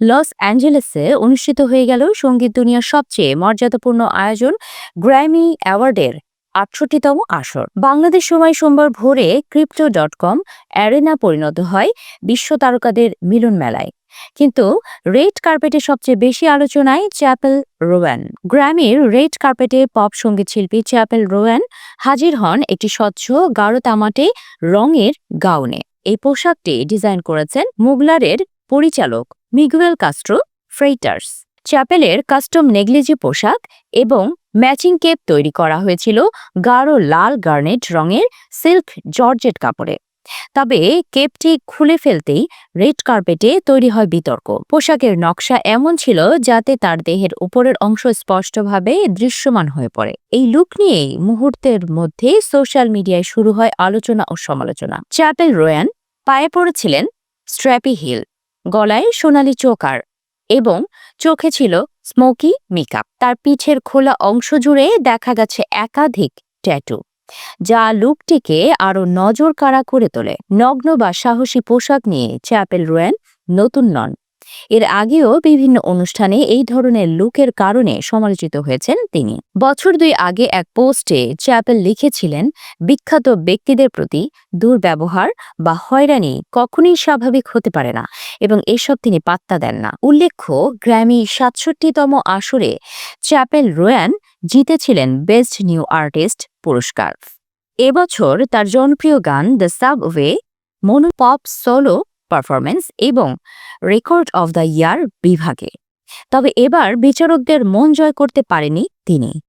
Loss অ্যাঞ্জেলেসে অনুষ্ঠিত হয়ে গেল সঙ্গীত দুনিয়ার সবচেয়ে মর্যাদাপূর্ণ আয়োজন গ্র্যামি অ্যাওয়ার্ডের ৬৮তম আসর। বাংলাদেশ সময় সোমবার ভোরে ক্রিপ্টো.কম অ্যারেনা পরিণত হয় বিশ্ব তারকাদের মিলন মেলায়। কিন্তু রেড কার্পেটে সবচেয়ে বেশি আলোচনায় চ্যাপেল রোয়ান। গ্র্যামির রেড কার্পেটে পপ সঙ্গীত শিল্পী চ্যাপেল রোয়ান হাজির হন একটি স্বচ্ছ গাঢ় তামাটে রঙের গাউনে। এই পোশাকটি ডিজাইন করেছেন মুগলারের পরিচালক মিগুয়েল কাস্ট্রো ফ্রেইটার্স। চ্যাপেলের কাস্টম নেগলিজি পোশাক এবং ম্যাচিং কেপ তৈরি করা হয়েছিল গাঢ় লাল গার্নেট রঙের সিল্ক জর্জেট কাপড়ে। তবে কেপটি খুলে ফেলতেই রেড কার্পেটে তৈরি হয় বিতর্ক। পোশাকের নকশা এমন ছিল যাতে তার দেহের উপরের অংশ স্পষ্টভাবে দৃশ্যমান হয়ে পড়ে। এই লুক নিয়েই মুহূর্তের মধ্যে সোশ্যাল মিডিয়ায় শুরু হয় আলোচনা ও সমালোচনা। চ্যাপেল রোয়ান পায়ে পড়েছিলেন স্ট্র্যাপি হিল, গলায় সোনালি চোকার এবং চোখে ছিল স্মোকি মেকআপ। তার পিঠের খোলা অংশ জুড়ে দেখা গেছে একাধিক ট্যাটু, যা লুকটিকে আরও নজর কাড়া করে তোলে। নগ্ন বা সাহসী পোশাক নিয়ে চ্যাপেল রোয়ান নতুন নন। এর আগেও বিভিন্ন অনুষ্ঠানে এই ধরনের লুকের কারণে সমালোচিত হয়েছেন তিনি। বছর ২ আগে এক পোস্টে চ্যাপেল লিখেছিলেন, বিখ্যাত ব্যক্তিদের প্রতি দুর্ব্যবহার বা হয়রানি কখনোই স্বাভাবিক হতে পারে না এবং এসব তিনি পাত্তা দেন না। উল্লেখ্য, গ্র্যামি ৬৭তম আসরে চ্যাপেল রোয়ান জিতেছিলেন বেস্ট নিউ আর্টিস্ট পুরস্কার। এবছর তার জনপ্রিয় গান the subway, mono pop solo performance এবং রেকর্ড অব দ্য ইয়ার বিভাগে। তবে এবার বিচারকদের মন জয় করতে পারেনি তিনি।